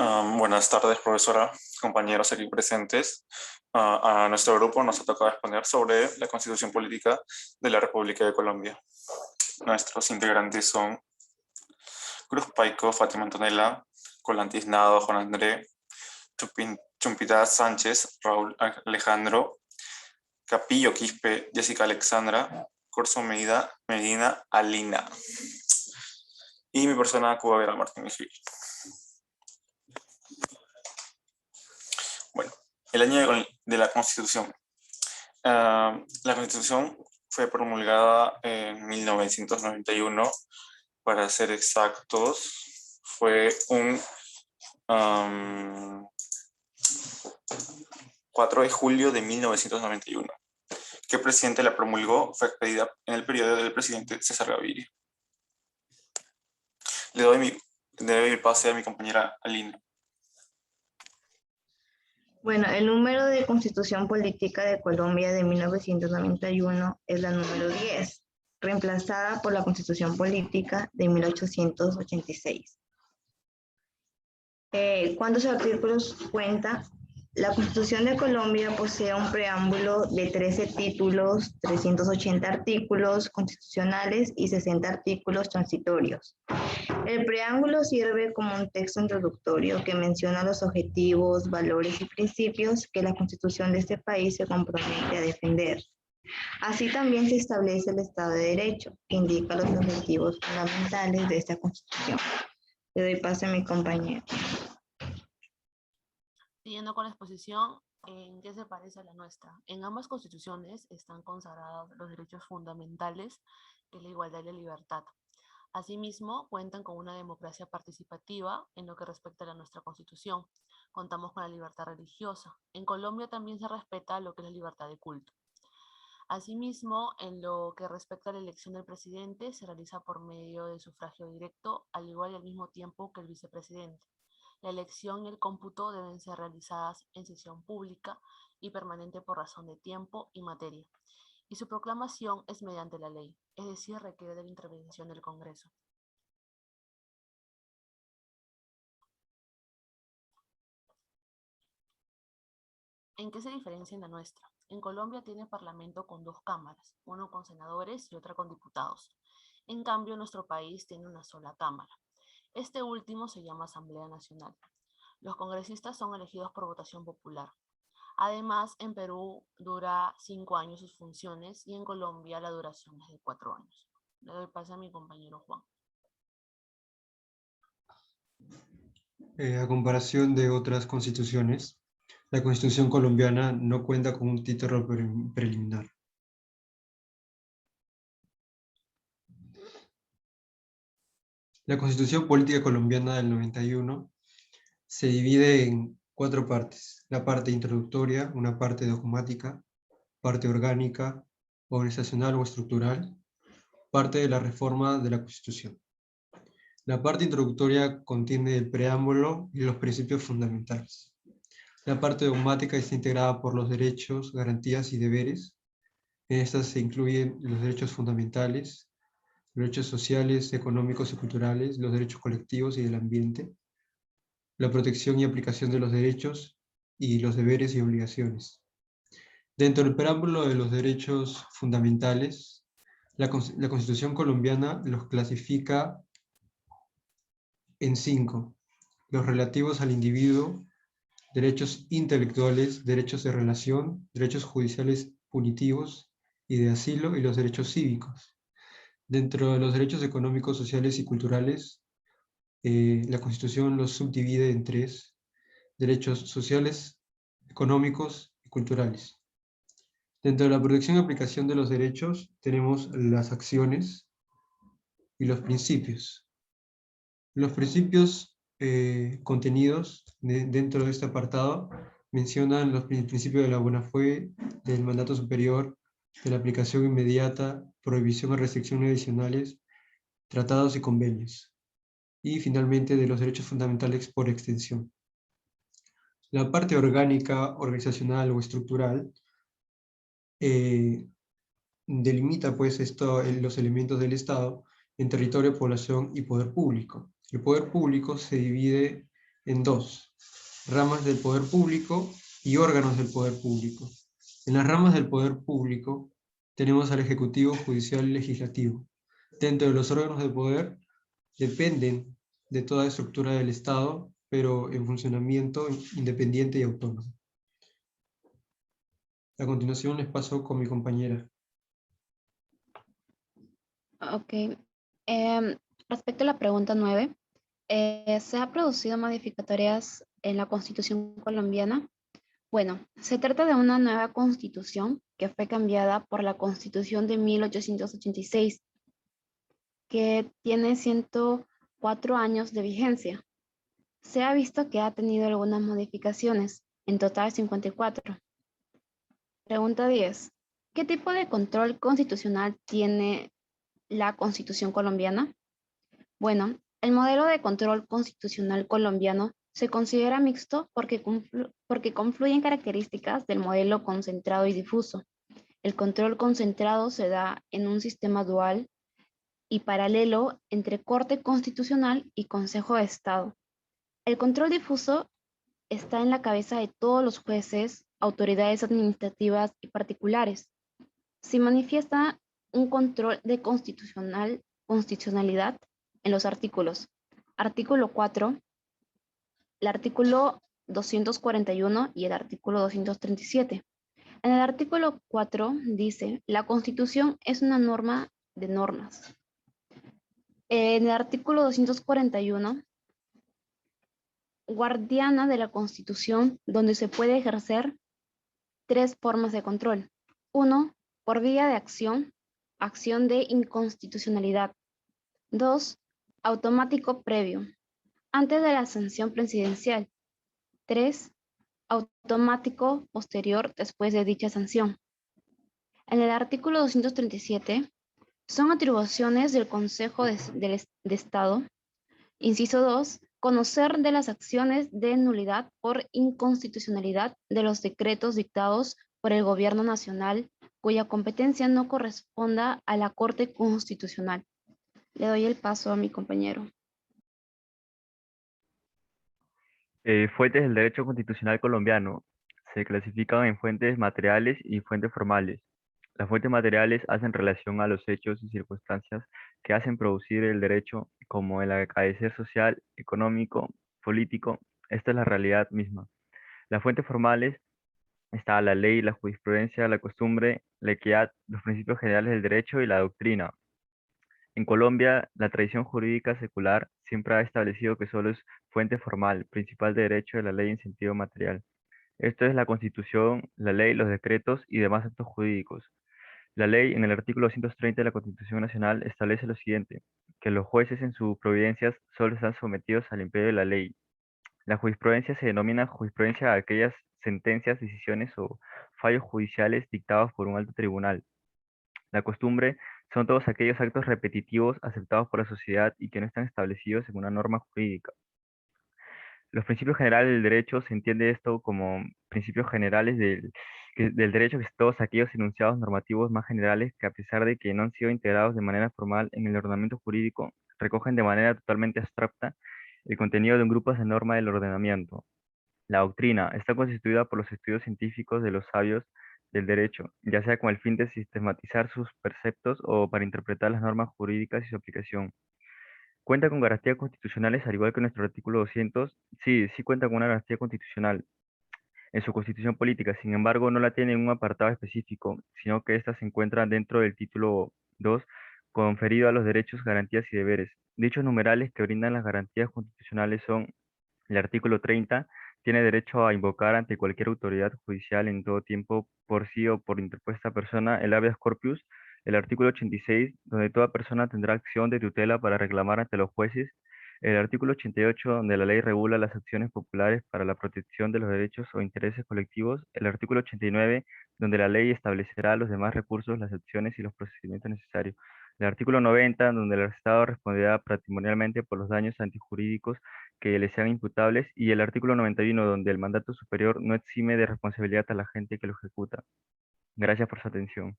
Buenas tardes, profesora, compañeros aquí presentes. A nuestro grupo nos ha tocado exponer sobre la Constitución Política de la República de Colombia. Nuestros integrantes son Cruz Paico, Fátima Antonella, Colantis Nado, Juan André, Chumpita Sánchez, Raúl Alejandro, Capillo Quispe, Jessica Alexandra, Corso Medina, Alina. Y mi persona, Cuba Vera Martínez Gil. Bueno, el año de la Constitución. La Constitución fue promulgada en 1991, para ser exactos, fue un 4 de julio de 1991. ¿Qué presidente la promulgó? Fue expedida en el periodo del presidente César Gaviria. Le doy el pase a mi compañera Alina. Bueno, el número de Constitución Política de Colombia de 1991 es la número 10, reemplazada por la Constitución Política de 1886. ¿Cuántos artículos cuenta? La Constitución de Colombia posee un preámbulo de 13 títulos, 380 artículos constitucionales y 60 artículos transitorios. El preámbulo sirve como un texto introductorio que menciona los objetivos, valores y principios que la Constitución de este país se compromete a defender. Así también se establece el Estado de Derecho, que indica los objetivos fundamentales de esta Constitución. Le doy paso a mi compañero. Siguiendo con la exposición, ¿en qué se parece a la nuestra? En ambas constituciones están consagrados los derechos fundamentales, que es la igualdad y la libertad. Asimismo, cuentan con una democracia participativa en lo que respecta a la nuestra constitución. Contamos con la libertad religiosa. En Colombia también se respeta lo que es la libertad de culto. Asimismo, en lo que respecta a la elección del presidente, se realiza por medio de sufragio directo, al igual y al mismo tiempo que el vicepresidente. La elección y el cómputo deben ser realizadas en sesión pública y permanente por razón de tiempo y materia. Y su proclamación es mediante la ley, es decir, requiere de la intervención del Congreso. ¿En qué se diferencia en la nuestra? En Colombia tiene parlamento con 2 cámaras, uno con senadores y otra con diputados. En cambio, nuestro país tiene una sola cámara. Este último se llama Asamblea Nacional. Los congresistas son elegidos por votación popular. Además, en Perú dura 5 años sus funciones y en Colombia la duración es de 4 años. Le doy pase a mi compañero Juan. A comparación de otras constituciones, la Constitución colombiana no cuenta con un título preliminar. La Constitución Política Colombiana del 91 se divide en 4 partes. La parte introductoria, una parte dogmática, parte orgánica, organizacional o estructural, parte de la reforma de la Constitución. La parte introductoria contiene el preámbulo y los principios fundamentales. La parte dogmática está integrada por los derechos, garantías y deberes. En estas se incluyen los derechos fundamentales, derechos sociales, económicos y culturales, los derechos colectivos y del ambiente, la protección y aplicación de los derechos y los deberes y obligaciones. Dentro del preámbulo de los derechos fundamentales, la Constitución colombiana los clasifica en 5: los relativos al individuo, derechos intelectuales, derechos de relación, derechos judiciales punitivos y de asilo, y los derechos cívicos. Dentro de los derechos económicos, sociales y culturales, la Constitución los subdivide en 3: derechos sociales, económicos y culturales. Dentro de la protección y aplicación de los derechos tenemos las acciones y los principios. Los principios contenidos dentro de este apartado mencionan el principio de la buena fe, del mandato superior, de la aplicación inmediata, prohibición o restricciones adicionales, tratados y convenios, y finalmente de los derechos fundamentales por extensión. La parte orgánica, organizacional o estructural delimita pues los elementos del Estado en territorio, población y poder público. El poder público se divide en dos: ramas del poder público y órganos del poder público. En las ramas del poder público tenemos al Ejecutivo, Judicial y Legislativo. Dentro de los órganos de poder dependen de toda estructura del Estado, pero en funcionamiento independiente y autónomo. A continuación les paso con mi compañera. Ok. Respecto a la pregunta 9, ¿se ha producido modificatorias en la Constitución colombiana? Bueno, se trata de una nueva Constitución que fue cambiada por la Constitución de 1886, que tiene 104 años de vigencia. Se ha visto que ha tenido algunas modificaciones, en total 54. Pregunta 10. ¿Qué tipo de control constitucional tiene la Constitución colombiana? Bueno, el modelo de control constitucional colombiano se considera mixto porque confluyen características del modelo concentrado y difuso. El control concentrado se da en un sistema dual y paralelo entre Corte Constitucional y Consejo de Estado. El control difuso está en la cabeza de todos los jueces, autoridades administrativas y particulares. Se manifiesta un control de constitucionalidad en los artículos. Artículo 4, el artículo 241 y el artículo 237. En el artículo 4 dice, la Constitución es una norma de normas. En el artículo 241, guardiana de la Constitución, donde se puede ejercer tres formas de control. 1, por vía de acción de inconstitucionalidad. 2, automático previo, antes de la sanción presidencial. 3, automático posterior después de dicha sanción. En el artículo 237, son atribuciones del Consejo de Estado. Inciso 2, conocer de las acciones de nulidad por inconstitucionalidad de los decretos dictados por el Gobierno Nacional, cuya competencia no corresponda a la Corte Constitucional. Le doy el paso a mi compañero. Fuentes del derecho constitucional colombiano. Se clasifican en fuentes materiales y fuentes formales. Las fuentes materiales hacen relación a los hechos y circunstancias que hacen producir el derecho, como el acaecer social, económico, político. Esta es la realidad misma. Las fuentes formales está la ley, la jurisprudencia, la costumbre, la equidad, los principios generales del derecho y la doctrina. En Colombia, la tradición jurídica secular siempre ha establecido que solo es fuente formal, principal de derecho de la ley en sentido material. Esto es la Constitución, la ley, los decretos y demás actos jurídicos. La ley, en el artículo 230 de la Constitución Nacional, establece lo siguiente, que los jueces en sus providencias solo están sometidos al imperio de la ley. La jurisprudencia se denomina jurisprudencia a aquellas sentencias, decisiones o fallos judiciales dictados por un alto tribunal. La costumbre son todos aquellos actos repetitivos aceptados por la sociedad y que no están establecidos en una norma jurídica. Los principios generales del derecho se entiende esto como principios generales del derecho, que son todos aquellos enunciados normativos más generales que, a pesar de que no han sido integrados de manera formal en el ordenamiento jurídico, recogen de manera totalmente abstracta el contenido de un grupo de normas del ordenamiento. La doctrina está constituida por los estudios científicos de los sabios del derecho, ya sea con el fin de sistematizar sus preceptos o para interpretar las normas jurídicas y su aplicación. ¿Cuenta con garantías constitucionales al igual que nuestro artículo 200? Sí, sí cuenta con una garantía constitucional en su constitución política. Sin embargo, no la tiene en un apartado específico, sino que ésta se encuentra dentro del título 2, conferido a los derechos, garantías y deberes. Dichos numerales que brindan las garantías constitucionales son: el artículo 30, tiene derecho a invocar ante cualquier autoridad judicial en todo tiempo, por sí o por interpuesta persona, el habeas corpus. El artículo 86, donde toda persona tendrá acción de tutela para reclamar ante los jueces. El artículo 88, donde la ley regula las acciones populares para la protección de los derechos o intereses colectivos. El artículo 89, donde la ley establecerá los demás recursos, las acciones y los procedimientos necesarios. El artículo 90, donde el Estado responderá patrimonialmente por los daños antijurídicos que le sean imputables, y el artículo 91, donde el mandato superior no exime de responsabilidad a la gente que lo ejecuta. Gracias por su atención.